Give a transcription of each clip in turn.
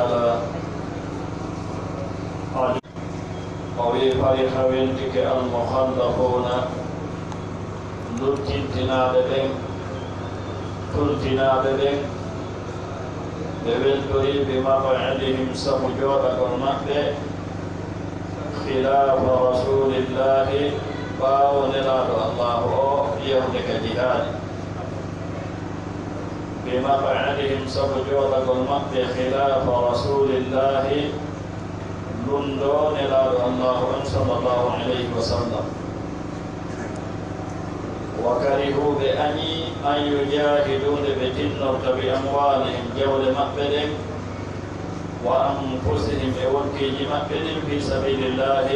على قوي فريق وينتك المخلفون لتنتنا بدين تلتنا بدين ببلتري بمقعدهم سمجورة المكة خلاف رسول الله فاونلاد الله يهلك جهاد بمقعدهم سمجورة المكة خلاف رسول الله لندون إلى الله صلى الله عليه وسلم وكرهوا أن يجاهدون بجنة بأموالهم جول مقبلهم وأنفسهم يوكي مقبلهم في سبيل الله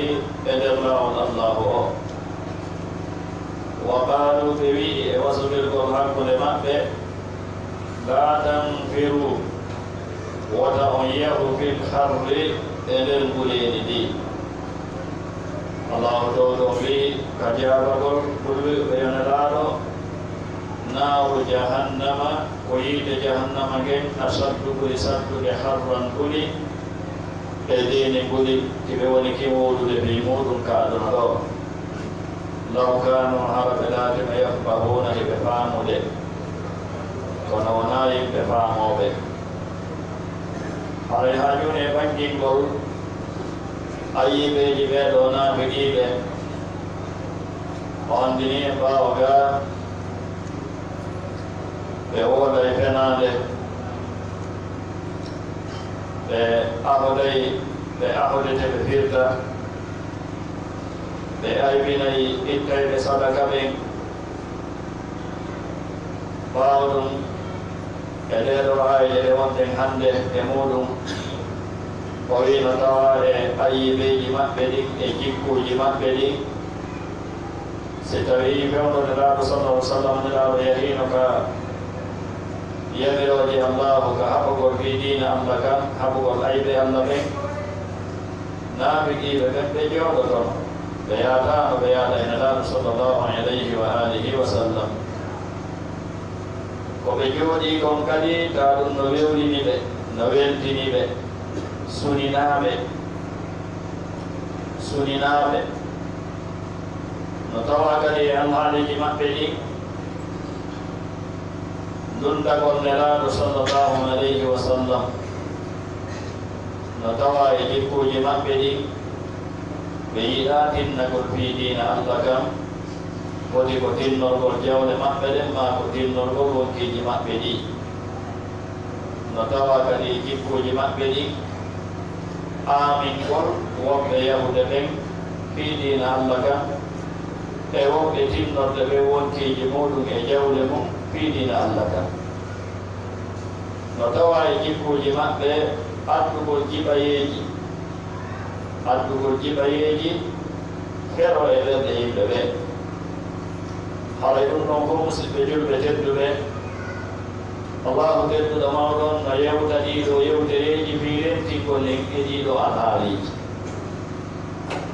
إلى الله وقالوا بوي وصف القرآن لمقبل لا تنفروا وتعيروا في الحر إلى البلين دي الله تعالى كجابر كل بينالو نار جهنم ويد جهنم جن أشد حرا كل إدين كل كبيرون كيمود لبيمود كادر لو كانوا هربلات ما يفقهون بفهموا ده ونوناي بفهموا به hari haju ne banjing gol ayi be jibe dona begi be on dini ba oga be ola ifenade be ahode te firta be ay binai ittay be sadaka be baudum Elero ay lewanteng hande emudum ori natawa ayibe jimat beding jikku jimat beding setawi beono Nabi sallallahu alaihi wasallam nelawe yahino ka yamiro di Allah ka hapo fi din amlaka hapo aibe amlabe nabi ki begante jodo to bayata Nabi sallallahu alaihi wa alihi wasallam kobe jodi kon kadi taɗum no wewlini ɓe no weltini ɓe suninaɓe no tawa kadi e alhaaliji maɓɓe ɗi dundagol nelaɗo sallllahu alayhi wa sallam no tawa e jikkuji maɓɓe ɗi ɓe yiɗa tinnagol fi dina Allah kam wodi ko tinnorgol jawle maɓɓe ɗen ma ko tinnorgol wonkiji maɓɓe ɗi no tawa kadi jikkuji maɓɓe ɗi amingol wonɓe yahude ɓen fiiɗina Allah kam e wonɓe tinnorde ɓe wonkiji muɗum e jawle mum fiiɗina Allah kam no tawa e jikkuji maɓɓe addugol jiɓayeji fero e ɓerde yimɓe ɓe haray ɗum ɗon ko musidɓe julɓe tedduɓe Allahu tedduɗo mawɗon no yewta ɗiɗo yewtereji firentigol lenƙe ɗiɗo alhaaliji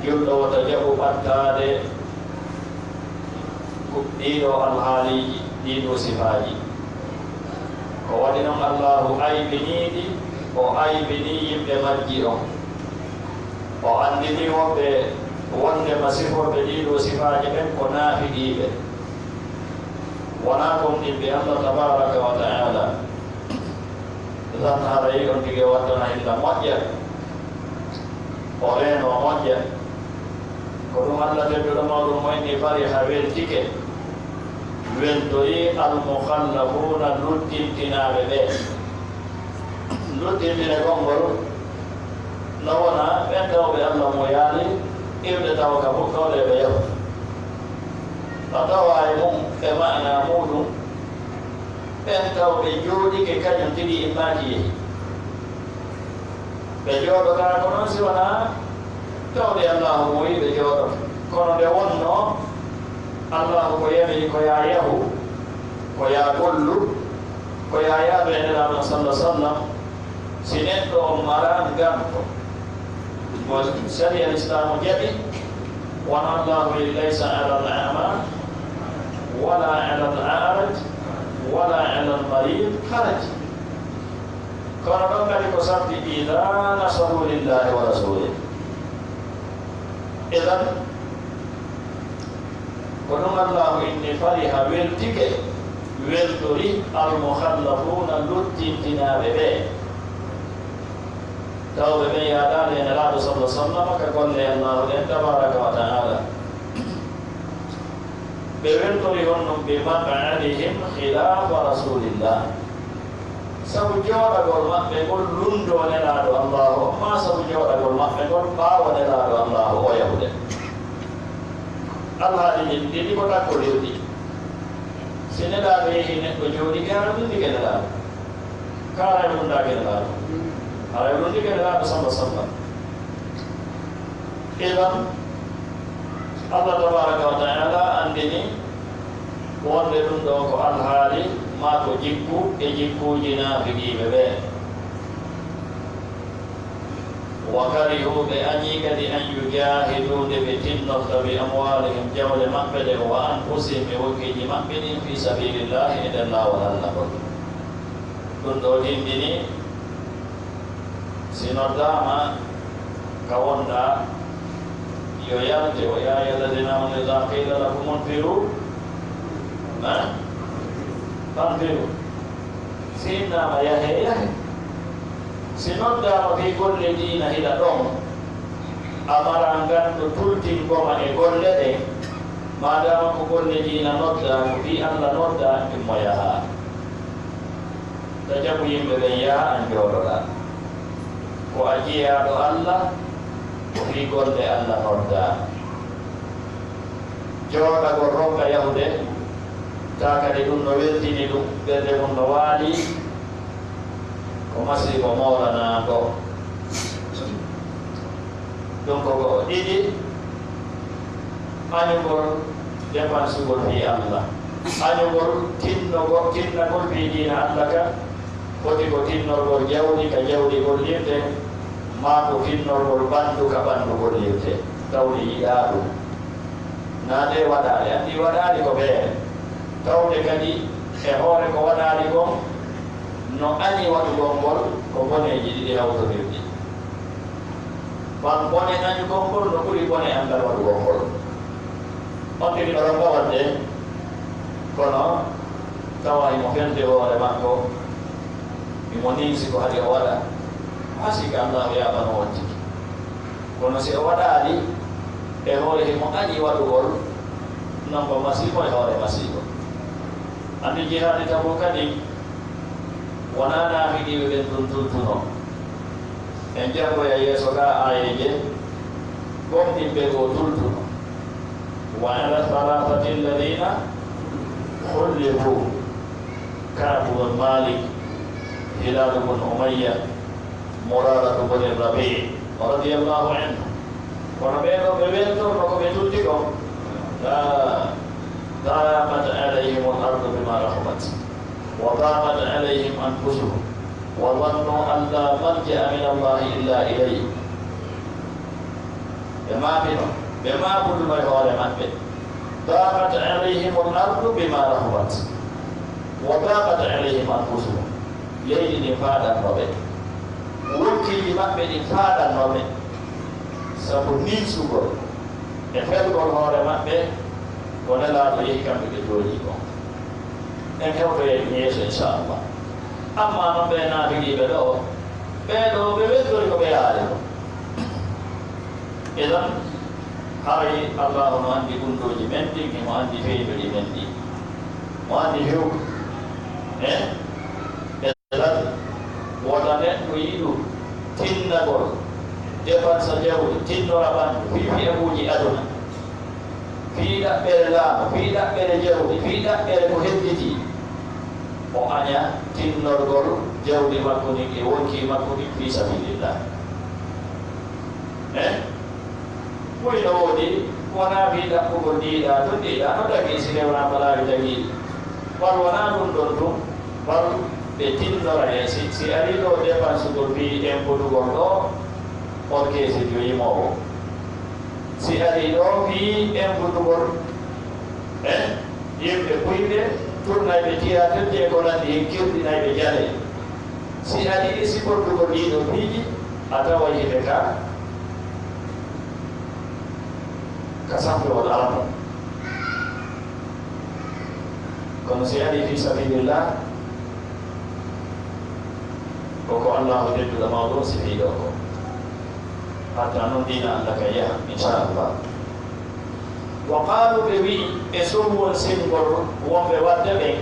julɗo wota jaɓu ɓattade ɗiɗo alhaaliji ɗiɗo sifaji ko waɗi noon Allahu aybiniɗi o aybini yimɓe majji ɗon o andini woɓɓe wonde masifoɓe ɗiɗo sifaji ɓen ko naafiɗiɓe wona kom ɗimɓe Allah tabaraka wa taala tan haray on tigi waddana illa moƴƴa o reeno moƴƴa ko ɗum Allah tedduɗo mawɗum moyni fariha weltike weltori almukhallafuna luttintinaɓe ɓe luttintine gongol no wona ɓen tawɓe Allah mo yaali irde taw ka fuɗɗoɗe ɓe yahu tawa e mum e mana muɗum ɓen tawɓe jooɗike kañum tigi immaji yehi ɓe jooɗota ko noon si wona tawde Allahu mo wi ɓe jooɗota kono nde wonno Allahu ko yami ko ya yahu ko ya gollu ko ya yaaɓe nelaɗon sallah sallam si neɗɗo on marani ganto mo sharia l'islamu jaɓi wona Allahu laysa ala al-a'ma ولا على العارج ولا على المريض حرج kono ɗon kadi ko sabti ida nasaru lillahi wa rasulih. Idan kono allahu inni fariha weltike weltori almukhallafuna luttintinaɓe ɓe tawɓe ɓe yaɗade ene laaɗo sallah sallam ka golle allahu ɗen tabaraka wa taala ɓe weltori honnon ɓe maq'adihim khilafa rasulillah sabu jooɗagol maɓɓe ngol lundo nelaaɗo allahu ma sabu jooɗagol maɓɓe ngol ɓaawo nelaaɗo allahu o yahude allah ɗiɗi ɗiɗi ko takkodirɗi si nelaaɗo yehi neɗɗo jooɗi gara lundike nelaaɗo kara e lundake nelaaɗo ara e lundike nelaaɗo sallah sallam. Idan allah tabaraka wa taala andini wonde ɗum ɗo ko alhaali ma ko jikku e jikkuji naafiqiɓe ɓe wa karihu ɓe añi kadi an yujahidude ɓe tinnorta bi amwalihim jawle maɓɓe ɗe wa anfusihim e wokkiji maɓɓe ɗin fi sabilillahi e nder laawol allah kon ɗum ɗo tindini si noddama ka wonɗa yo yalte o ya ayyuhalladhina amanu idha qila lakum unfiru fanfiru si innama yahe yahe si noddama fi golle diina hiɗa ɗon amara ngandu tultingoma e golle ɗe madama ko golle diina nodda ko fi allah nodda immo yaha ta jaɓu yimɓe ɓen yaha an jooɗoɗa ko a jeeyaɗo allah ko fi golle allah nodda jooɗagol ronka yahude ta kadi ɗum no weltini ɗum ɓerde mum no waali ko masibo mawlanago ɗum koko ɗiɗi añugol dépensugol fi allah añugol tinnagol fi diina allah ka foti ko tinnorgol jawdi ka jawdi gollirde ma ko tinnorgol ɓanndu ka ɓanndu gollirde tawde yiɗa ɗum naade waɗaali anndi waɗaali ko feere tawde kadi e hoore ko waɗaali kon no añi waɗugol ngol ko boneji ɗiɗi hawtodirɗi wan bone añugol ngol no ɓuri bone anndal waɗugol ngol on tigi ɗoɗon gawatde kono tawa imo felde hoore makko imo ninsi ko hade o waɗa hasika allahu yaɓano on tigi kono si o waɗaali e hoore himo añi waɗugol non ko masibo e hoore masibo andi jihaadi tabu kadi wona naafiqiɓe ɓen ɗum tultuno en jangoya yeeso ka ayeje gomɗinɓe ko tultuno wa ala thalathati alladina khullifu Ka'b bun Malik Hilal bun Umayya Murarah bun Rabi' radiyallahu anhu kono ɓeɗo ɓe weltorno ko ɓe tulti ko ضاقت عليهم الأرض بما رحبت وضاقت عليهم أنفسهم وظنوا أن لا ملجأ من الله إلا إليه بما كل ما يقول من ضاقت عليهم الأرض بما رحبت وضاقت عليهم أنفسهم ليل نفادا ربي وكي مأمن نفادا ربي سبنين سكر efel gol hoore maɓɓe ko nelaaɗo yehi kamɓe ɓe jooɗii kon en hewtoye yeeso inchallah amma noon ɓe naafigiiɓe ɗo ɓeeɗo ɓe weddori ko ɓe yaari ko idan haray allahu no anndi gundoji men ɗin emo anndi feyɓe ɗi men ɗi mo anndi hew idan wota neɗɗo yiɗu tinnagol dépense jawdi tinnora ɓanndu fii fi'aguuji aduna fii ɗaɓɓere laamu fii ɗaɓɓere jawdi fii ɗaɓɓere ko hedditi o aña tinnorgol jawdi makko ndin e wonki makko ndin fii sabilillah ɓuyno woodi wonaa fii ɗaɓɓugol ndiiɗaa to ndiiɗaa no tagi si rewna balaawi tagiiɗi wal wonaa ɗum ɗon tum wal ɓe tinnora e si arii ɗo dépense gol fii impodugol ɗo on keesi jo yimoowo si arii ɗo fii impodugol yimɓe puyɓe tournayɓe théâtre je ko nandi hen kirɗinayɓe jale si adi isi portugo ɗiɗo piiji a tawa yimɓe ka sampewol alano kono si adi fi sabilillah koko allahu dedduɗo mawɗo si fiiɗo ko hatta noon dina allah ka yaha inchallah wa qalu ɓe wi e somwol singol wonɓe wadde ɓen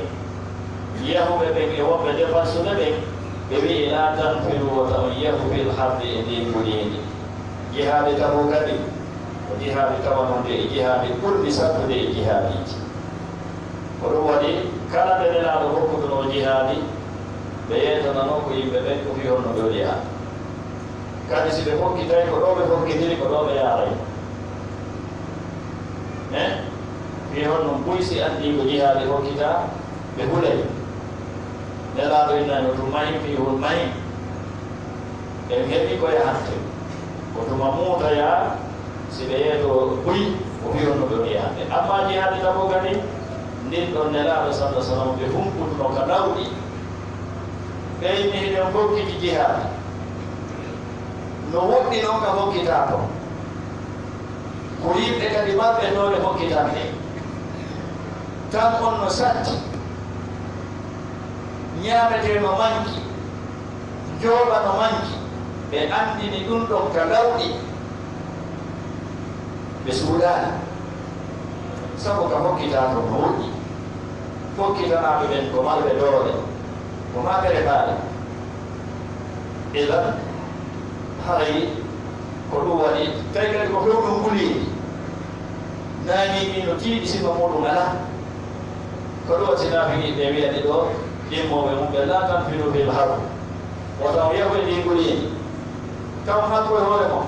yahuɓe ɓen e wonɓe dépensude ɓen ɓe wi la tanfiru wota on yahu fil hardi e ndi gulindi jihaaɓe tabo kadi o jihaaɓe tawanonde e jihaaɓe ɓurɗi sattude e jihaaɓiji ko ɗum waɗi kala nde nenaɗo hokkutuno jihaaɓi ɓe yeetanano ko yimɓe ɓen ko fi honno ɓe o jeha kadi si ɓe hokkitay ko ɗo ɓe hokkitiri ko ɗo ɓe yaaray fi honno ɓuysi andi ko jihaaɓe hokkita ɓe hulay nelaɗo innani o tuma fi hol mayi en heɓi ko yahante ko tuma muutaya si ɓe yeeto buy o fi honno ɓe o yahande amma jihaaɓe tabo kadi ndin ɗon nelaɗo sallah sallam ɓe humputuno ka ɗawɗi ɓeyni hiɗen hokkiti jihaaɓe no woɗɗi noon ka hokkita to ko yimɓe kadi maɓɓe noone hokkitande tan on no satti ñaameteno manki jooɓa no manki ɓe andini ɗum ɗon ka lawɗi ɓe suuɗaani sabu ka hokkita to no woɗɗi hokkitanaɓe ɓen ko malɓe doole ko maɓere faale ilan hay ko ɗum waɗi tawi kadi ko fewɗum guliidi naanimi no tiiɗi sifa muɗum ala ko ɗo sinafiɗi ɓe wiyaɗi ɗo ɗimmoɓe mum ɓe la tanfiru fil har wotaw yahu e ɗi guliidi taw hakko e hoore mon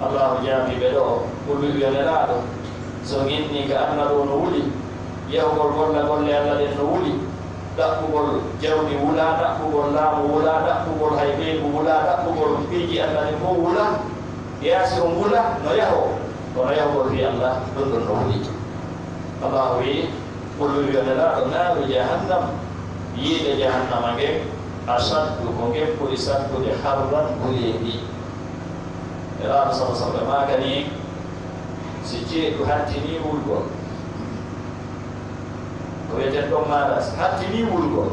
allahu jaabiɓe ɗo ɓurɓe wiyanelaɗo so ginni ka anna ɗo no wuli yahugol golla golle allah ɗen no wuli ɗaɓɓugol jawdi wula ɗaɓɓugol laamu wula ɗaɓɓugol hay ɓeygu wula ɗaɓɓugol piiji allah ɗen fof wula yaasi on wula no yaho kono yahugol fi allah ɗum ɗon no wuli allahu wi ɓurɓe wiyanelaɗo naaru jahannam yiide jahannama ngen asaddu ko ngen ɓuri sattude harran guleeɗi elaɗo sala sallam magani si ceeɗu hattini wulgol ko wiyeten ɗon maɗas hattini wulgol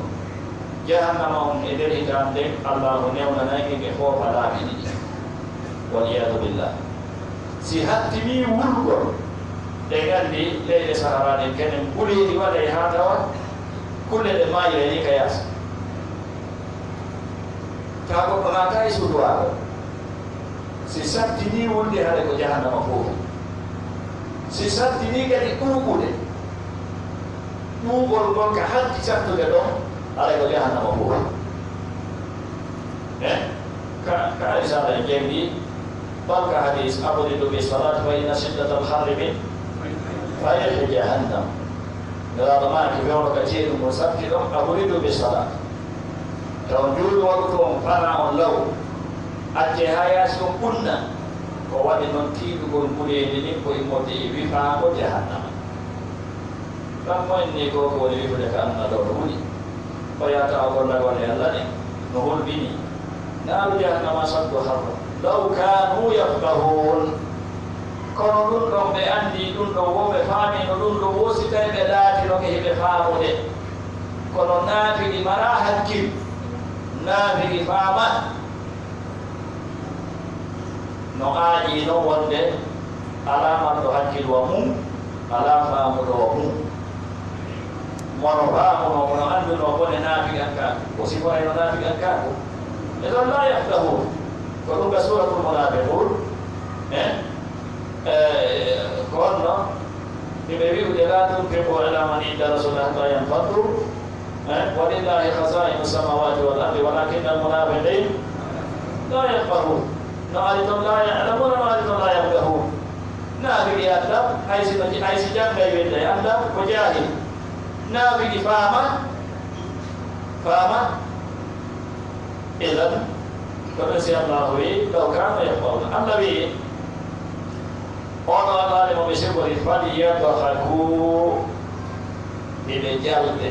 jahannama on e nder hitan nden allahu newnanaki nge foofa laaɓi ɗiɗi waliyadu billah si hattini wulgol ɗe nganndi leyɗe saharaɗen kenen guleeɗi waɗay ha tawa kulle ɗe mayireni ka yaasa ta goɗɗo naata e suuduwaɗo si sattini wulde haɗe ko jahannama fof si sattini kadi ɗuuɓude ɗuuɓol ngol ka hanki sattude ɗon haɗe ko jahannama fof ka risala e jengɗi balka hadis abodidu bi salat fa inna shiddata alharri min fayhi jahannam nelaɗo maki fewno ka ceeɗu mo satti ɗon abodidu bi salat taw juuɗo waɗu toon fana on law acce ha yaasi on ɓunna ko waɗi noon tiiɗugol ɓureedi ɗin ko immode e wifaango jahannama ɗan moynni ko ko woni wifude ka anna ɗo no wuli o yata o gollagol e allah ɗen no holɓini naaru jahannama saddu harra law kanu yafqahun kono ɗum ɗon ɓe anndi ɗum ɗo woɓe faamino ɗum ɗo wositay ɓe laatino ke heɓe faamude kono naafiɗi mara hakkil naafiɗi faama no aaƴi no wonde alamanɗo hakkilwa mum ala faamuɗo mum mono faamuno mono annduno bone naafigan kaako o siforayno naafigan kaako e ɗon la yaftahun ko ɗum ka suratul munafiqun ko honno ɓe wi'ude la tunfiqu ala man inda rasulillah hatta yanfaddu walillahi khazainu samawati wal ardi walakinna almunafiqin la yafqahun no ari toon la yalamuna no ari toon la yafqahun naafiɗi anda haysi janngay wedde anda ko jahil naafiɗi faama idan kono si allahu wi law kanu yafqahuna allah wi ono alaade mo ɓe segori falyadhaku eɓe jalde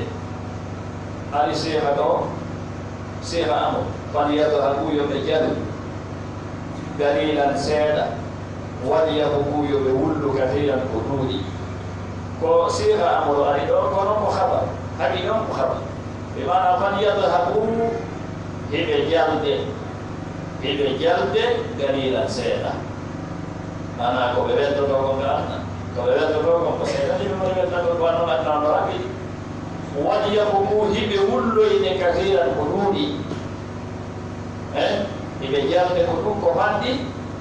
ari seeha ɗo سيغا أمو فليذهبوا يبجل قليلا سيدا وليبقوا يبول كثيرا قنودي كو سيغا أمو الغريدو كونو خبر هذه يوم خبر بمعنى فليذهبوا بجلد قليلا سيدا أنا كو ببيت توقم كأنا كو ببيت توقم كسيدا دي ببيت توقم كأنا نحن نراكي وليبقوا بول كثيرا قنودي ibe jalde ko ɗum ko handi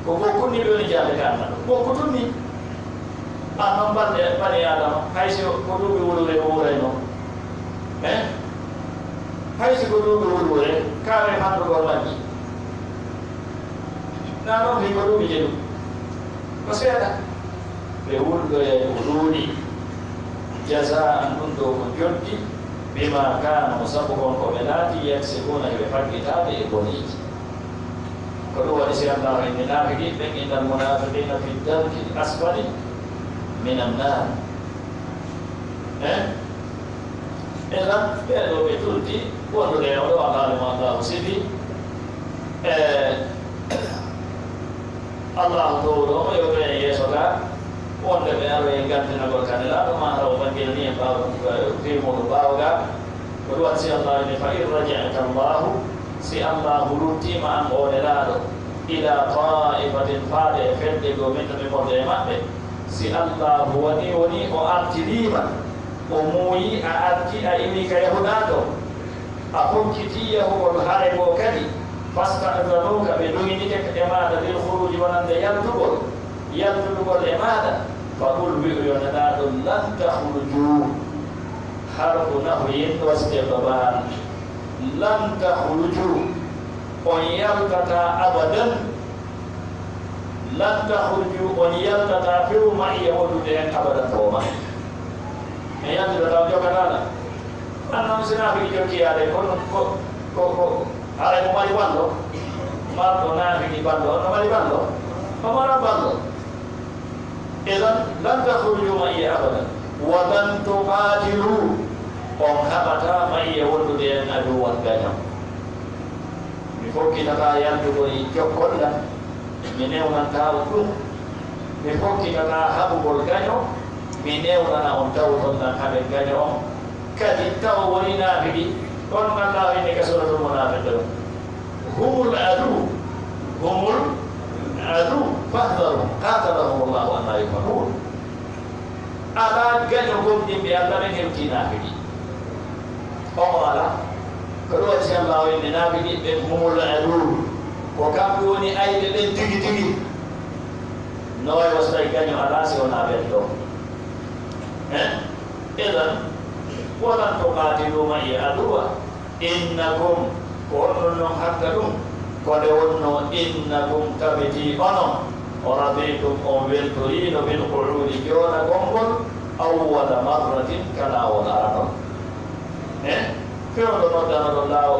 ko bokkunni ɗoni jalde ka anna ɗum bokkutunni annon balde bani adama haysi ko ɗuɓi wulure o wurayno haysi ko ɗuɓi wulure kawe handugol majji na noon fi ko ɗuɓi je ɗum ko seeɗa ɓe wulɗoye ko ɗuuɗi jasaan ɗum ɗo ko joddi bima kanu sabu gon ko ɓe laati yaksibuna eɓe faggitade e boniji ko ɗum waɗi si allah en munafiqi ɓen inna almunafiqina fi darki l asfali min annar elan ɓeɗo ɓe tulti wondude oɗo alaalimo allahu sifi allahu towɗomo yo ɓe e yeeso ga wonde ɓe aro e gantinagol kanelaɗo ma taw bangel ni e ɓaw fimuɗo ɓawga ko ɗum waɗi si allah ene fa in raja'aka allahu si allahu luttima an onelaɗo ila ta'ifatin faade e fedde go min to ɓe morde e maɓɓe si allahu woni o artirima o muuyi a arti a ini ka yahuɗaɗo a hokkiti yahugol hare go kadi fasta'zanuka ɓe ɗoynike e maɗa bil khuruji wonande yaltudugol e maɗa faqul wi'u yonenaɗo lan tahruju harfu nahyin wastiqbal lan tahruju on yaltata abadan lan tahruju on yaltata few ma iya wodude en abadan toma e yaltata jogataɗa annon sina fiki jokkiyade ko haray mo mari ballo marɗo nafiki ballo on no mari ballo o mara ballo idan lan tahruju ma iya abadan wa lan tuqatilu on haɓata ma iya wondude en aduwan gañam mi fokkitata yaldugo e jokkolla mi newnanta ɗum mi fokkitata haɓugol gaño mi newnana on tawtonnan haɓe gaño on kadi taw woni naafiɗi on allah inni ka suratul munafiqun humul adu fahdaru qatalahum llahu an la yufakun ala gaño gomɗimɓe allah ɓen hewti naafiɗi omo ala ko ɗo waɗi si allah inni naafiɗi ɓen humul adu ko kamɓe woni ayde ɗen tigi tigi no way so tawi gaño ala si wona ɓen ɗo idan walan tuqatilu ma'i aduwa innakum ko onnon noon hakka ɗum kode wonno innakum tabiti onon o raditum on weltorino bil qu'udi jooɗa gongol awwala marratin kala won aranon fewɗo noddanoɗo laawo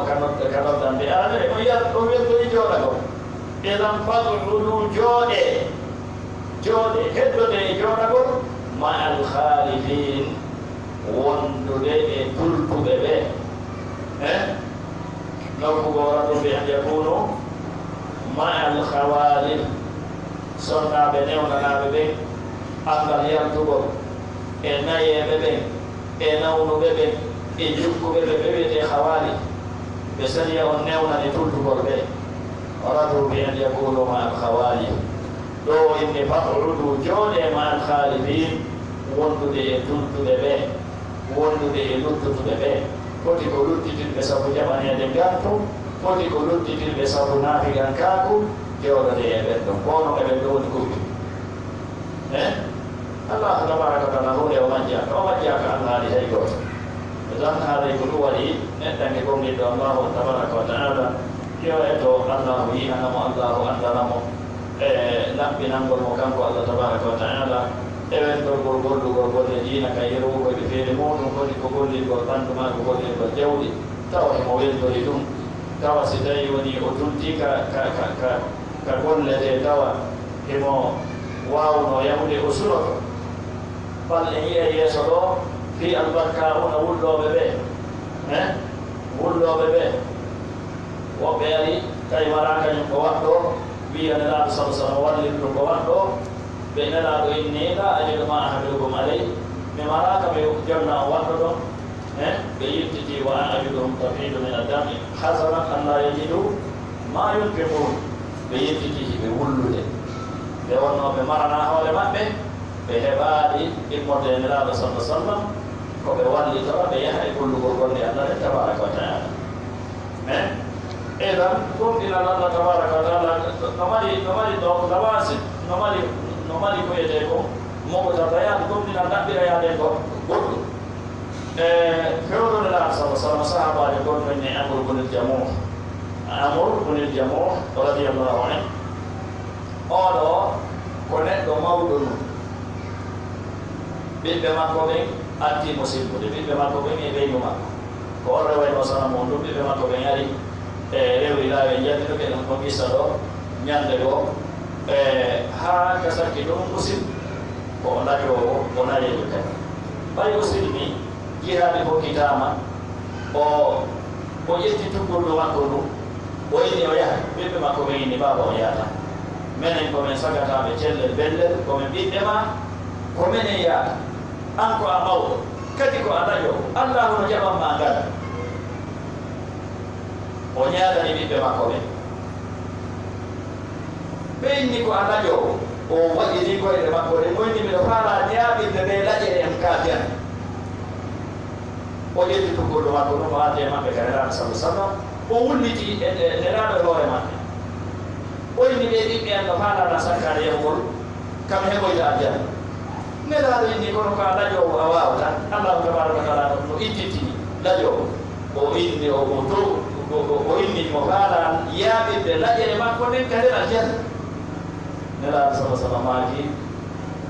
ka noddande arane o yiyat o weltori jooɗagol idan fad'udu jooɗe heddode e jooɗagol ma al khalifin wondude e tultuɓe ɓe nokkugo radu ɓe an yakunu ma al khawalif sonnaɓe newnanaɓe ɓen andal yaltugol e nayeɓe ɓen e nawnuɓe ɓen e jukkuɓe ɓe ɓe wiyete khawali ɓe sariya on newnani tultugol ɓe radu ɓe an yakunu ma al khawalif ɗo inni fa'udu jooɗe ma al khalifin wondude e tultuɓe ɓe wondude e luttutuɓe ɓe foti ko luttitirɓe sabu jaɓanede gantu foti ko luttitirɓe sabu naafigan kaaku jewɗode e ɓen ɗon kono eɓen ɗo woni kuɓɓi allah tabaraka wa taala hunde o majjaka allah ali hay goto dan haaday ko ɗum waɗi neɗɗange gomniɗo allahu tabaraka wa taala yo e to allahu yihanamo allahu andanamo e laɓɓinangol mo kanko allah tabaraka wa taala ewen ɗorgol gollugol golle diina ka yerowo koɓe feere muɗum kodi ko gollirgol ɓanndu ma ko gollirgol jawɗi tawa emo weltori ɗum tawa si tawi woni o tulti ka gollete tawa emo wawno yahude o suroto bal en yiya yeeso ɗo fi albarka una wulloɓe ɓe wulloɓe ɓe وبيري كي مراك يقواتو بيان الله صلى الله عليه وسلم يقواتو بين الله إني لا أجد ما أحملكم عليه مراك بيجمنا واتو بيبتدي وأنا أجدهم تفيض من الدم حسنا أن لا يجدوا ما ينفقون بيبتدي بيقولوا بيقولوا بمرنا حول ما به بهبادي المدين الله صلى الله عليه وسلم وبيولي ترى بيها يقول له الله تبارك وتعالى إذا قم إلى الله تبارك وتعالى نمالي دوك دواسي نمالي كويتكم مقتضيات قم إلى النبي يادكم قل فيقول الله صلى الله عليه وسلم صحابة يقول إني أمر بن الجموح رضي الله عنه قالوا كنت موضوع بالبمكوبين anti musim bude bibe mako bengi be yuma ko ora way masana mondo bibe mako bengi ari rewi la be yati to ke no bisa do nyande go ha kasaki do musim ko la yo ona ye ka bayo silmi jihad ko kitama o yesti to ko do mako do o ini o ya bibe mako bengi ni baba o yata menen ko men sagata be celle belle ko men bibe ma ko menen ya anko amau katiko adayo Allah no jaba mangala onyada ni bibe makobe benni ko adayo o wajiri ko ile makore mo ni mi fara nya bi be laje en kadia o yedi to ko do makono ma ade ma be kana sama o wuliti ne rado lore ma o ni be di be an fara na sakare yol kam he boy da ajana nela ini kono ka lajo awawta Allah tabaraka wa taala no ititi lajo o inni o to o inni mo kala ya be laje ma ko den kare laje nela sama magi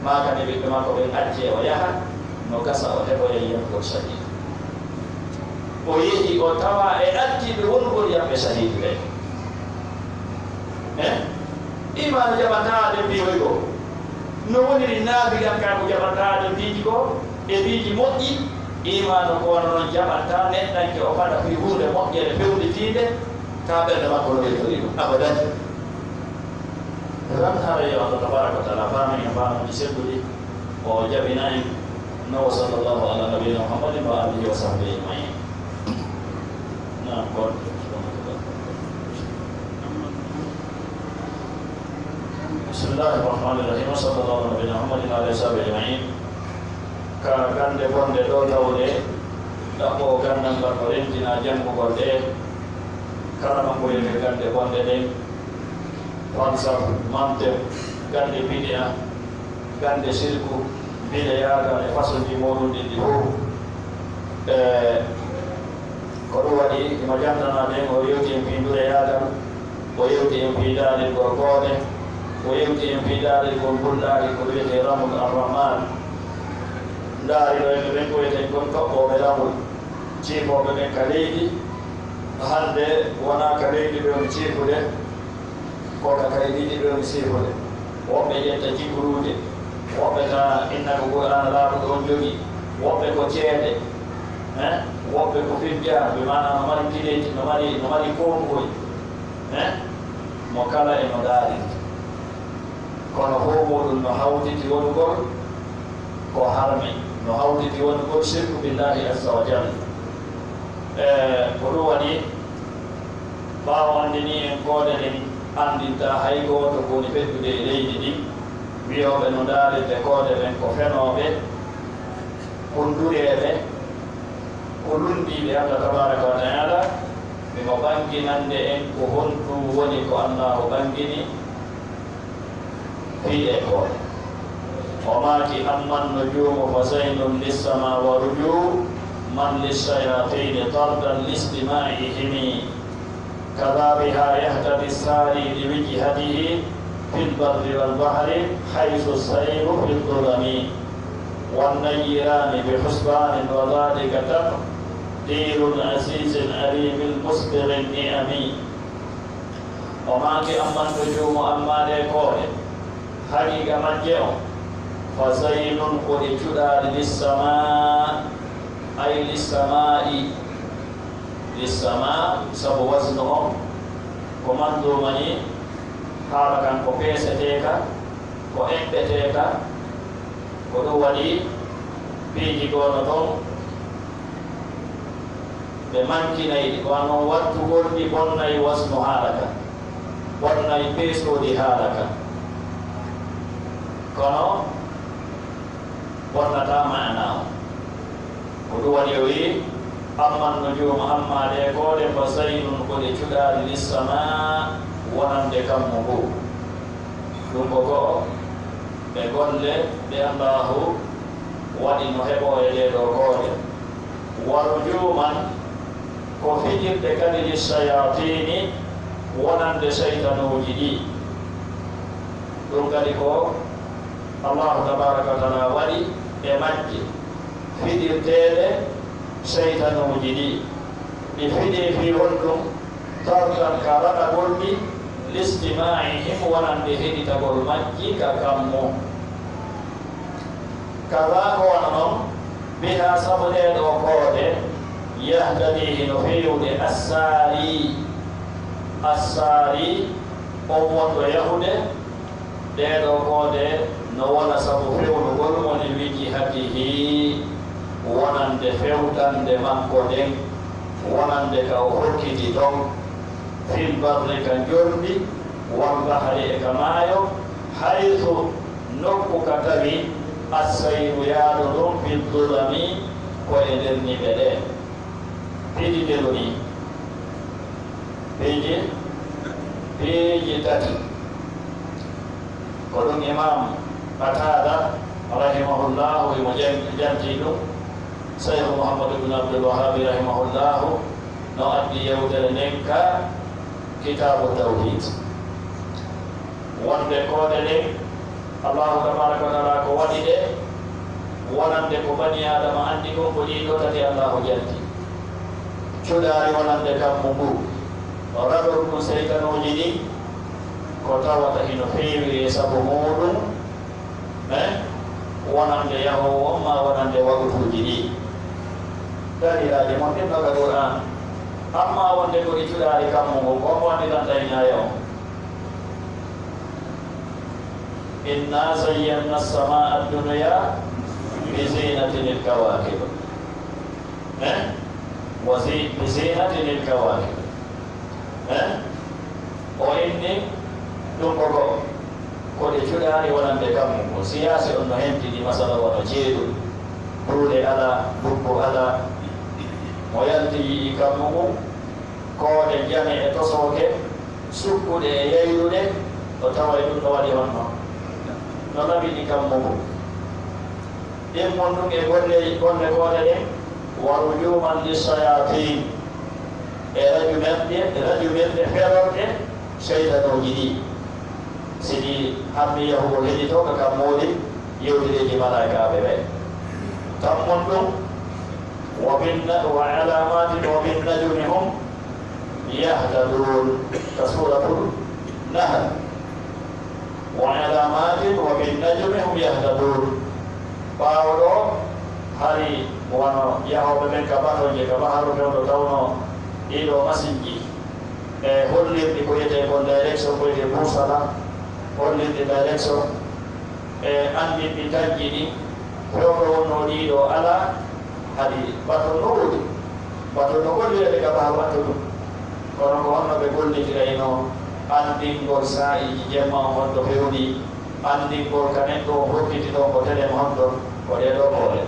maka ne be ma ko ben acce o yaha no kasa o hebo yeyam ko shahid o yehi o tawa e atti be wongo ya be shahid be iman jabata de biwo no woni nabi gam ka ko jabata de bijo e biji moƴƴi imanu ko non jabata neddan ke o fada fi hunde moƴƴere fewde tinde ka ɓerde makko no ɓeɗori ɗum abadan ran hara yo Allah tabaraka wa taala famani famuji sedduɗi o jabina en no sallallahu ala nabiyina muhammadin wa alihi wa sahbihi ajmain na ko Bismillahirrahmanirrahim. Sallallahu alaihi wasallam. Ka gande bonde do tawde dako gandam barko rentina jango gorde karama ko yene gande bonde de wansa mante gande bidia gande silku bidia ga e façon di modu di ho ko do wadi ma jandana de o yoti en bindure yaada o yoti en bidade gorgode o yoti en bidade ko bullari ko wiyete ramul arrahman ndari do en ben ko wiyete kon ko o be ramul cifo be ben kaledi hande wana kaledi be on cifude ko ka kaledi be on cifude o be yetta jibrude o be ta inna ko qur'an la ko on jogi o be ko ceede o be ko fidja be mana no mari kileti no mari kongoy mo kala e no dari kono hoɓoɗum no hawtiti wonugol ko harmi no hawtiti wonugol shirku billahi azza wa jalla ko ɗum waɗi ɓaawo andini en koode ɗen andinta hay gooto kowoni feddude e leydi ɗi wiyoɓe no daarirde koode ɓen ko fenooɓe kondureɓe ko lundiɓe Allah tabaraka wa taala mimo ɓanginande en ko honɗum woni ko allahu ɓangini في إخوة وما أما النجوم فزين للسماء ورجوم من للشياطين طردا لاستماعهم كذا بها يهتدي الساري لوجهته في البر والبحر حيث السير في الظلم والنيران بحسبان وذلك تقدير عزيز أليم المسبغ النعم وما أما النجوم أما لكوره حقيقة مجيء فزين قد جدار للسماء أي للسماء سبو وزنهم ko manzumani haala kan ko peeseteka ko eɓɓeteka ko ɗum waɗi piiji goono toon ɓe mankinayɗi ko noon wattugol ɗi bonnayi wasno haala ka bonnayi peesooɗi haala ka kono bonnata mana o ko ɗum waɗi o wi amman nujumu amma ɗe koɗe fa zaynun koɗe cuɗaali lissama wonande kammo ngu ɗum ko go'o ɓe golle ɓe allahu waɗi no heɓo e ɗeɗo koɗe warujuman ko fijirɗe kadi lissayatini wonande seytanuji ɗi ɗum kadi ko allahu tabaraka wa taala waɗi e majje fiɗirteɗe seytanuji ɗi ɗi fiɗi fi honɗum tawtan ka raɗagol ɗi listima'ihim wonande heɗitagol majji ka kammo kaza ko wona noon biha sabu ɗeɗo koode yahdadihi no fewde assari on wonɗo yahude ɗeɗo koode no wona sabu fewnugol woni wijihatihi wonande fewtande makko nden wonande ka o hokkiti ton fil barri ka jorɗi wal bahri e ka maayo haythu nokku ka tawi assayru yaaɗo ɗum biddulami ko e nder niɓe ɗe piiji ndeloni piiji tati ko ɗum imam qatada rahimahullahu imo janti ɗum Shaykh Muhammad ibn Abdul Wahhab rahimahullahu no addi yewtere nden ka kitabu tawhid wonde koode ɗen allahu tabaraka wa taala ko waɗi ɗe wonande ko bani adama andi kon ko ɗiɗo tati allahu janti cuɗaari wonande kammo ngu raɗol ɗum seytanuji ɗi ko tawata hino feewi e sabu muɗum wonande yahowo ma wonande wagutuji ɗi dalilaaji mon ɗin ɗoga qur'an amma wonde ko ɗi cuɗaari kammo ngu ko wonditanta e ñaya o inna zayyanna as-samaa ad-dunya bi zinatin al-kawakib bi zinatin al-kawakib o inni ɗum ko ɗe cuɗaari wonande kammo ko siyasa on no hentini masala wono ceeɗu duuɗe ala bubbo ala mo yalti yiɗi kammo mum koode jame e tosooke sukkuɗe e yeyruɗe o tawa ɗum no waɗi honno no labini kammo mum ɗin mon ɗum e golle koode ɗen warujuman lissayatin e rajumenɗe ferorɗe seytanuji ɗi sidi hammi yahugo heɗito ka kammoɗi yewtireji malaikaɓe ɓe tammon ɗum wa alamatin wa bin najmi hum yahtadun ka suratul nahl wa alamatin wa bin najmi hum yahtadun ɓaawo ɗo hari wono yahoɓe ɓen ka batoje ka baharu fewɗo tawno ɗiɗo masinji e hollirɗi ko yiyete kon direction ko yiyete boursala hollirɗi direction e andinɗi taggi ɗi fewɗo wonno ɗiɗo ala hadi baton no woodi baton no gollirede ka baharu atto ɗum kono ko honno ɓe gollitirayno andingol sa'iji jemma o honɗo fewɗi andingol ka neɗɗo o hokkiti ɗon ko telem honɗon ko ɗeɗo koole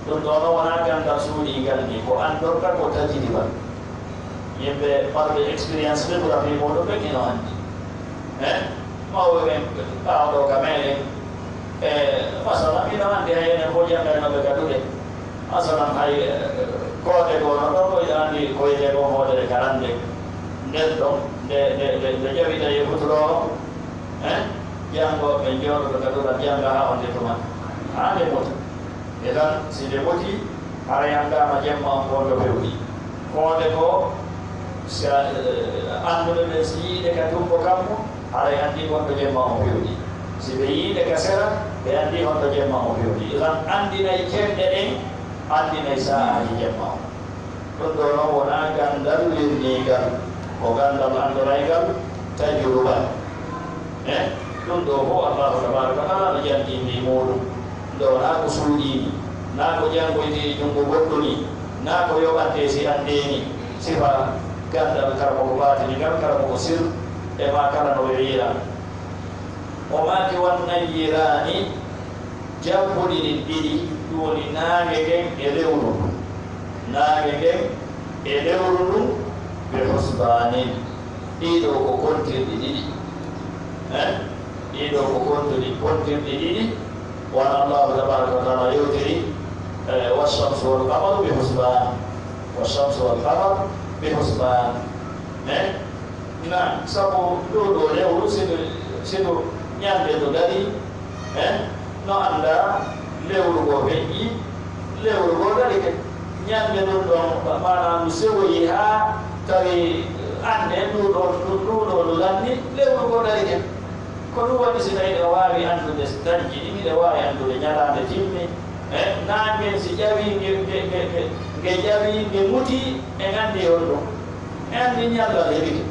ɗum ɗo no wona gandal suuɗi galni ko andorka ko tajiriba yimɓe marɓe expérience ɓe ɓura fi muɗum ɓe kino andi mawɓe ɓen ɓaawɗo ka meɗen e masalan ino andi hay enen ko jangarinoɓe gaduɗe masalan hay koode gono ɗon ɗo andi ko yite ko hoodere ka ande nden ɗon nde ƴawita yekkutuɗo jango ɓe jooɗoɗo gaduɗa janga ha onde tuma ha nde mota e tan si nde moti hara yangama jemma on kondo fewɗi koode ko anduɓe ɓe si yiide ka tumbo kammo haray andi honto jemma o fewɗi si ɓe yiide ka sera ɓe andi honto jemma o fewɗi tan andinay ceerɗe ɗen andinay sa'aji jemma o ɗum ɗo noon wona gandal linnigal ko gandal andoraygal tajruba ɗum ɗo fo allahu tabaraka wa taala no jangindi muɗum ɗo na ko suuɗini na ko jangoyde junngo goɗɗo ni na ko yoɓante si andeni sifa gandal kala koko batini ngal kala koko sir e ma kala no ɓe wiira o maki wannayirani jabbuɗiɗi ɗiɗi ɗum woni naange ngen e lewru naange ngen e lewru ndun ɓe husbanin ɗiɗo ko kontirɗi ɗiɗi ɗiɗo ko kontirɗi ɗiɗi won allahu tabaraka wa taala yewtiri والشمس والقمر بحسبان والشمس والقمر بحسبان نعم سبو دو لewru sido ñande do dari no anda lewru go feƴƴi lewru go dari ke ñande ɗum ɗon manam sewoyi ha tawi ande ɗuɗo lanni lewru go dari ke ko ɗum waɗi si tawi ɗe wawi andude dañji ɗiɗi ɗe wawi andude ñalande timmi nangen si ƴawi nge ƴawi nge muti e gandi on ɗum e andi ñallal heɓike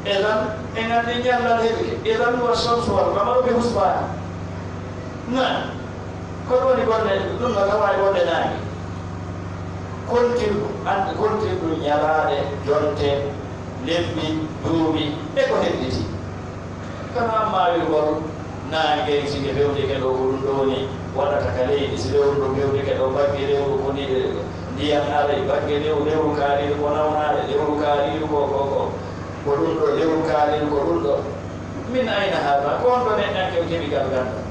eɗan e gandi ñallal heɓike eɗan wa chamsu wal qamaru bi husbana na ko ɗum woni gonɗe ɗum no tawawi wonde nange kontirɗu ñalaɗe jonte lebbi duuɓi e ko hedditi kama mawirgol nange sike fewdike ɗo ko ɗum ɗoni waɗata ka leydi si lewru ɗo fewdike ɗo bagge lewru ko ndiyam aray bagge lewru kaaliru ko nawnaɗe lewru kaaliru ko ɗum ɗo lewru kaaliru ko ɗum ɗo min ayna hada ko on ɗo neɗɗan kew keɓigal ganda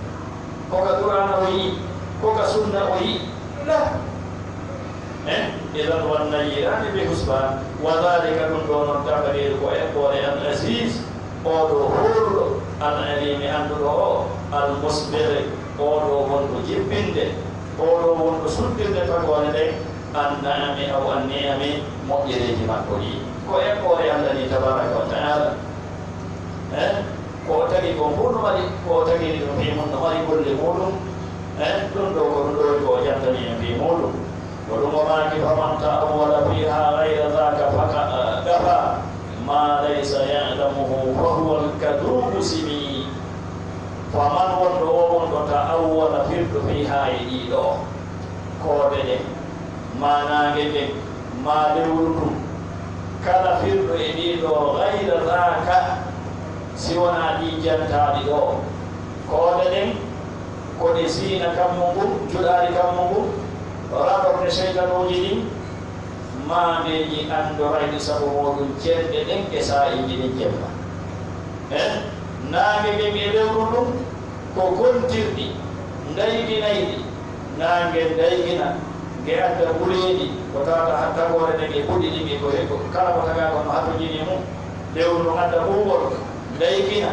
koka qur'ana o yii koka sunna o yii la idan wannayirani bi husban wa dhalika ɗum ɗo noon tabariru ko eɓɓore al asis oɗo hurɗo al alimi anduɗo o al musbiri oɗo wonɗo jibbinde oɗo wonɗo suddirde tagore ɗen annami aw anniyami moƴƴereji makko ɗi ko eɓɓore allah ni tabaraka wa taala ko tagi ko fuu no waɗi ko tagini ɗum fi mum no waɗi golle muɗum ɗum ɗo ko ɗum ɗoni ko jantani en fi muɗum ko ɗum o maki faman ta'awwala fiha gayra dhaka faka gafa ma laysa ya'lamuhu fa huwa al-kadubu simi faman wonɗo o wonɗo ta'awwala firɗo fiha e ɗiɗo koode ɗen ma nange ɗen ma lewru ɗum kala firɗo e ɗiɗo gayra dhaka si wona ɗi jantaɗi ɗo koode ɗen koɗe siina kammu ngu juɗaari kammu ngu raɗorde cheytanuji ɗin maadeji andorayɗi sabu moɗum cenɗe ɗen e sa'iji ɗin jemma naange gen e lewru ɗum ko kontirɗi ndayginayɗi naange ndaygina nge adda ɓureeɗi ko tawata tagore ɗen e ɓuɗi ɗin e ko kala ko taga kono hatojini mum lewru ɗum adda ɓuugol ndaygina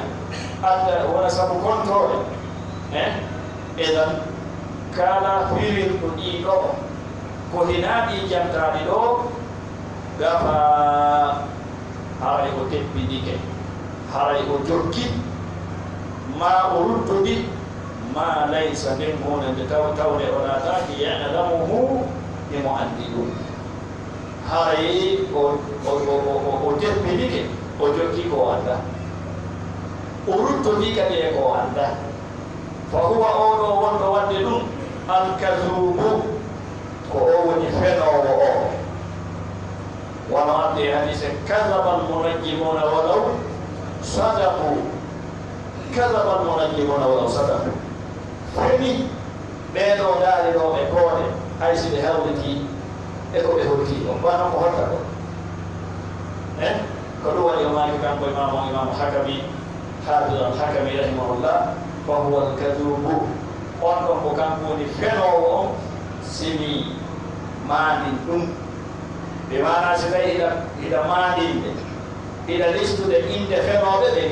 adda wona sabu contrôle eɗan kala firirɗo ɗiɗo ko hinaɗi jantaɗi ɗo gafa haray o tebbidike haray o jokki ma o ruttoɗi ma laysa nden hunde tawde o lataki ya'lamuhu imo andi ɗum haray o tebbidike o jokki ko anda o ruttoɗi kadi e ko anda fa huwa oɗo wonɗo wadde ɗum alkazubu ko o woni fenowo o wono adde hadise kadaba almunajjimuna walaw sadaku kadaba almunajjimuna walaw sadaku feni ɓeeɗo daariɗoɓe koode hay si ɓe hawriti e ko ɓe hollitiɗo bana ko hotta ɗo ko ɗum waɗi o maki kanko imamu hakami hafiz al hakami rahimahullah fa huwa alkadubu on ɗon ko kanko woni fenowo on simi maandin ɗum ɓe mana si tawi hiɗa maandinde hiɗa listude inde fenoɓe ɓen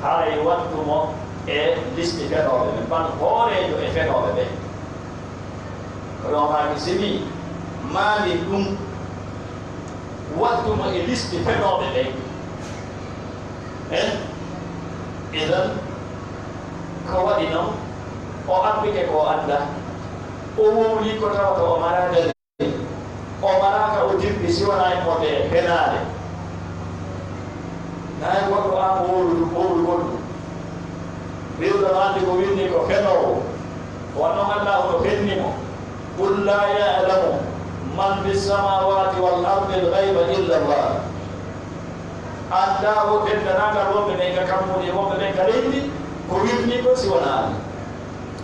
haray wattumo e listi fenoɓe ɓen ban hoorejo e fenoɓe ɓen ko ɗon maki simi maandin ɗum wattumo e listi fenoɓe ɓen idan ko waɗi noon o abbike ko anda o wowli ko tawata o mara dari o manaka o jibbi siwana e mode e penade nayi goɗɗo an wowludu goɗɗum wiwɗo andi ko winni ko fenowo wonno allahu no fennimo qul la ya'lamu man fi samawati wal ardi al-ghayba illa Allah anda o dendanagal wonɓe ɓen ka kammude wonɓe ɓen ka leydi ko wirni ko siwana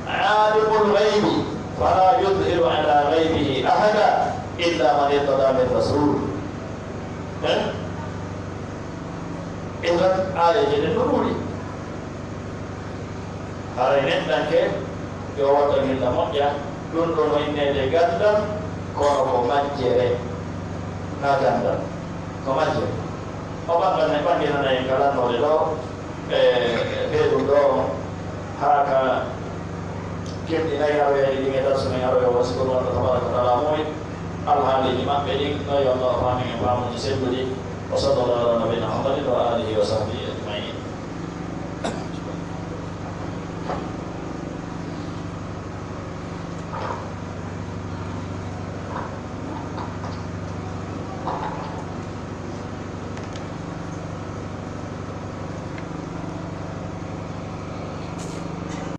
alimul ghaybi fala yudhiru ala ghaybihi ahada illa man irtada min rasul idan ayeje ɗen no ɗuuɗi haray neɗɗanke yo watta milla moƴƴa ɗum ɗo no innede gandal kono ko majjere na gandal ko majjere o ɓangal ne ɓanginanayi galannode ɗo e ɓeeɗum ɗo haaka kemɗinayi aroyaji ɗin e darsumen aroya wasikol walla tabaraka wa taala moy alhaaliji maɓɓe ɗin no yo allah famin e famuji sedduɗi wa sallallahu ala nabina muhammadin wa alihi wa sahbihi ajmain